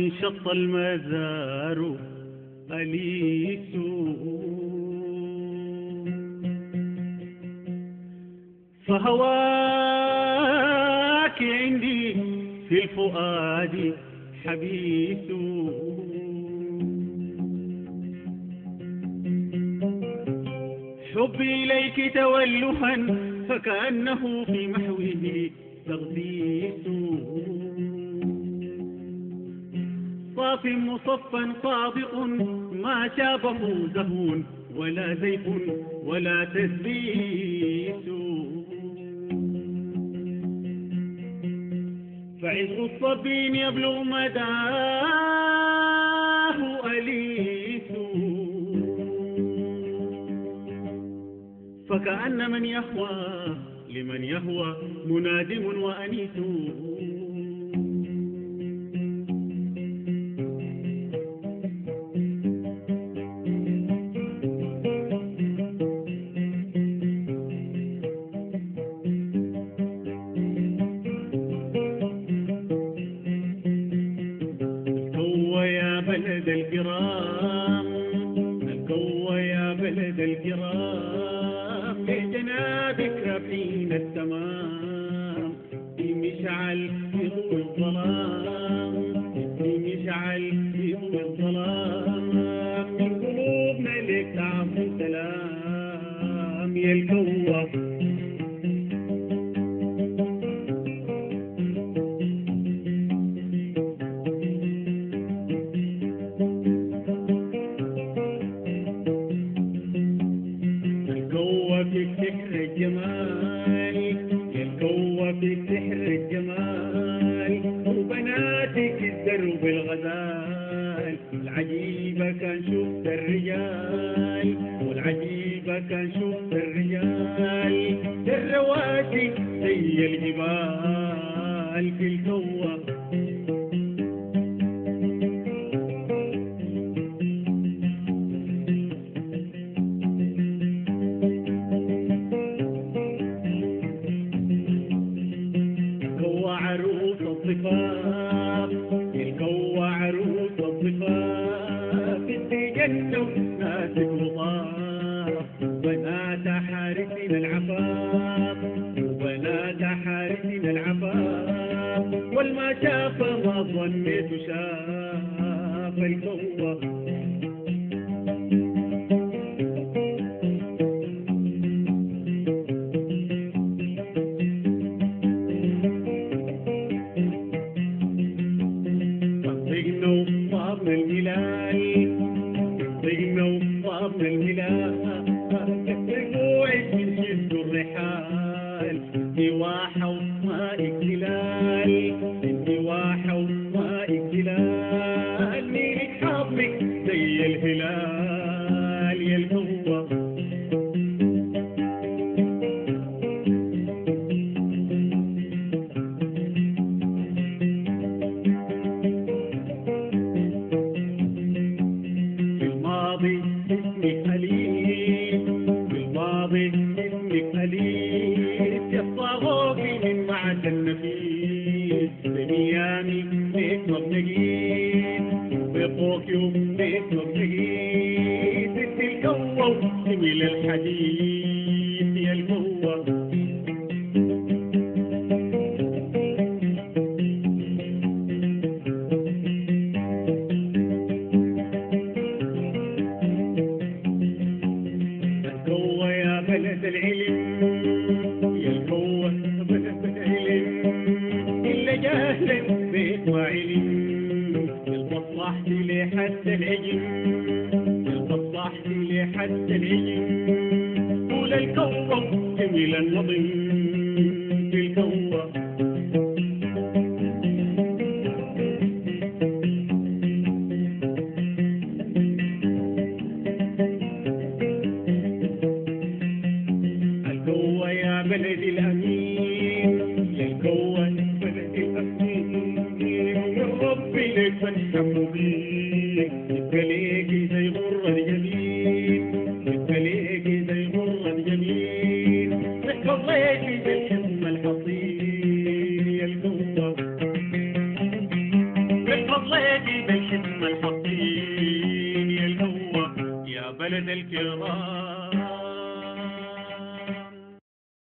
انشط المزار أليس. فهواك عندي في الفؤاد حبيس. حبي إليك تولها فكأنه في محوه تغذيس. صاف مصفا صادق ما شابه زهو ولا زيف ولا تسبيس. فعز الصبين يبلغ مداه أليس. فكأن من يهوى لمن يهوى منادم وأنيس. الكوى يا بلد الكرام، الكوى يا بلد الكرام، في جنابك رفينا التمام، في مشعل في ضوء الظلام، في مشعل في ضوء الظلام، من قلوبنا لك تعظم سلام يا الكوى. الكوى فيك سحر الجمال، يا الكوى فيك سحر الجمال، وبناتك الدرب الغزال، العجيبة كان شفت الرجال، والعجيبة كان شفت الرجال، الرواسي زي الجبال في الكوى. الكوى عروس الضفاف، الكوى عروس الضفاف، في جنة ناسك لطاف، بنات حارسنا العفاف، وبنات حارسنا العفاف، والما شاف ما ظنيت شاف الكوى. طقنا وصابنا الميلاد، طقنا وصابنا الميلاد، رجوعك من جد الرحال، نواحة وماء اكتلال، نواحة وماء اكتلال، نيلك حظك زي الهلال يا الكوى. بالماضي اسمك أليف، بالماضي اسمك أليف، يصاغوكي من معدن نفيس، بميامي بيت مبنجيس، بطوكيو بيت مبنجيس، ست الكوى وجميل الحديث يا الكوى. الكوى يا بلد العلم، يا الكوى بلد العلم، إلا جاهل بيت وعلم، البصحتي لحد العجم، البصحتي لحد العجم، طول الكوى جميل النظم في الكوى. الكوى يا بلد الأمين، يا الكوى بلد الأمين، يا ربي لك بنحب بيك، بتلاقي زي غر الجميل، بتلاقي زي غر الجميل، تخليكي زي الحصن الحصين يا الكوى. طليتي بالحكمة الحطين يا الهوى يا بلد الكرام.